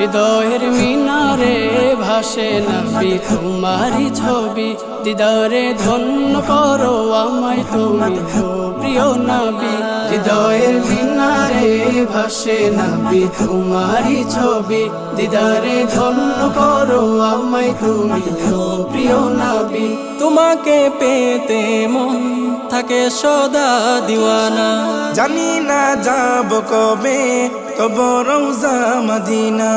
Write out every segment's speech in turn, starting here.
হৃদয়ের মিনারে ভাসে নবী তোমারি ছবি, দিদারে ধন্য করো আমায় তুমি তো প্রিয় নবী। হৃদয়ের মিনারে ভাসে নবী তোমারি ছবি, দিদারে ধন্য করো আমায় তুমি তো প্রিয় নবী। তোমাকে পেতে মন থাকে সদা দিওয়ানা, জানি না যাব কবে তব রওজা মদিনা।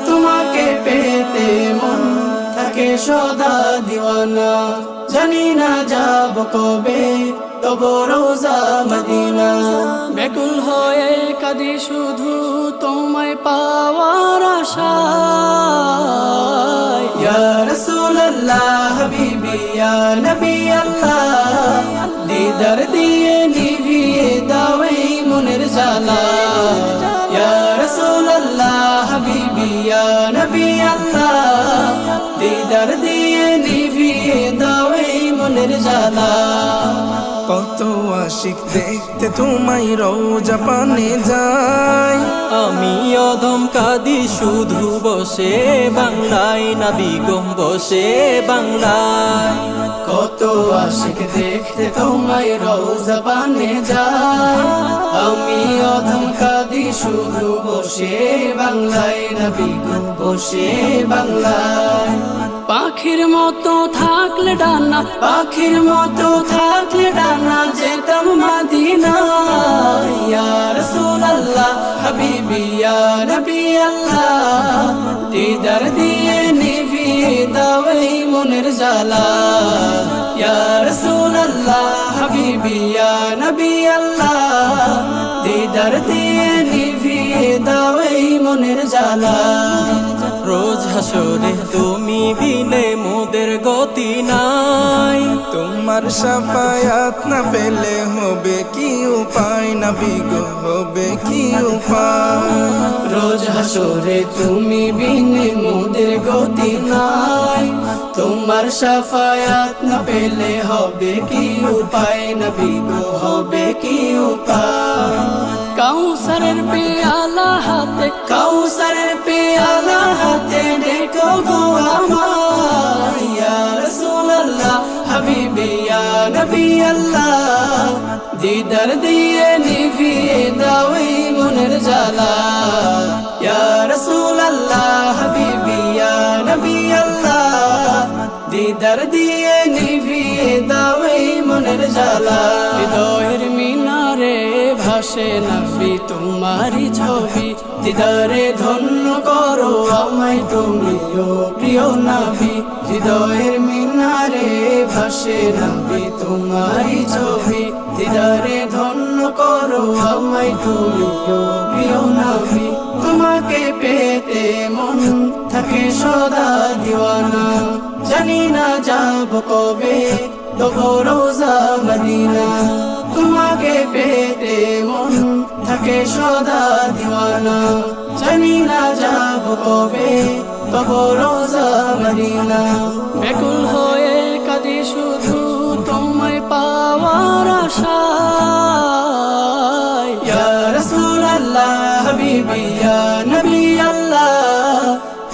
তোমাকে পেতে মন থাকে সদা দিওয়ানা, জানি না যাব কবে তব রওজা মদিনা। ব্যাকুল হয়ে কাঁদি শুধু তোমায় পাওয়ার আশায়, ইয়া রাসূলুল্লাহ হাবিবি ইয়া নবী আল্লাহ, দিদার দিয়ে নিভিয়ে দাও এই মনের জ্বালা। ইয়া রাসূলুল্লাহ হাবিবি ইয়া নবী আল্লাহ, দিদার দিয়ে নিভিয়ে দাও এই মনের জ্বালা। কত আশিক দেখতে তোমায় রওজা পানে যায়, আমি অধম কাঁদি শুধু বসে বাংলায়, নবী গো বসে বাংলায়। কত আশিক দেখতে তোমায় রওজা পানে যায়, আমি অধম কাঁদি শুধু বসে বাংলায়, নবী গো বসে বাংলায়। পাখির মতো থাকলে ডানা, পাখির মতো থাকলে ডানা, যেতাম মদিনা। ইয়া রাসূলুল্লাহ হাবিবি ইয়া নবী আল্লাহ, দিদার দিয়ে নিভিয়ে দাও এই মনের জ্বালা। ইয়া রাসূলুল্লাহ হাবিবি ইয়া নবী আল্লাহ, দিদার দিয়ে নিভিয়ে দাও এই মনের জ্বালা। রোজ হাসরে তুমি বিনে মোদের গতি নাই, তোমার শাফায়াত না পেলে হবে কি উপায়, নবী গো হবে কি উপায়। রোজ হাসরে তুমি বিনে মোদের গতি নাই, তোমার শাফায়াত না পেলে হবে কি উপায়, নবী গো হবে কি উপায়। কাউসারের পেয়ালা হাতে, কাউসারের পেয়ালা হাতে দেখো গো আমায়, ইয়া রাসূলুল্লাহ হাবিবি ইয়া নবী আল্লাহ, দিদার দিয়ে নিভিয়ে দাও এই মনের জ্বালা। ইয়া রাসূলুল্লাহ হাবিবি ইয়া নবী আল্লাহ, দিদার দিয়ে নিভিয়ে দাও এই মনের জ্বালা। হৃদয়ের মিনারে ভাসে নবী তোমারি ছবি, দিদারে ধন্য করো আমায় তুমি ও প্রিয় নবী। হৃদয়ের মিনারে ভাসে নবী তোমারি ছবি, দিদারে ধন্য করো আমায় তুমি ও প্রিয় নবী। তোমাকে পেতে মন থাকে সদা দিওয়ানা, জানি না যাব কবে তব রওজা মদিনা। তোমাকে পেতে মন থাকে সদা দিওয়ানা, জানি না যাব কবে তব রওজা মদিনা। ব্যাকুল হয়ে কাঁদি শুধু তোমায় পাওয়ার আশায়, ইয়া রাসূলুল্লাহ হাবিবি ইয়া নবী আল্লাহ,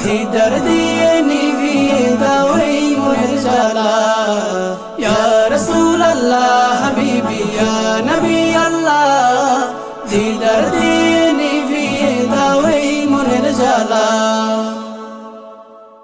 দিদার দিয়ে নিভিয়ে দাও এই মনের জ্বালা। ইয়া রাসূলুল্লাহ হাবিবি ইয়া নবী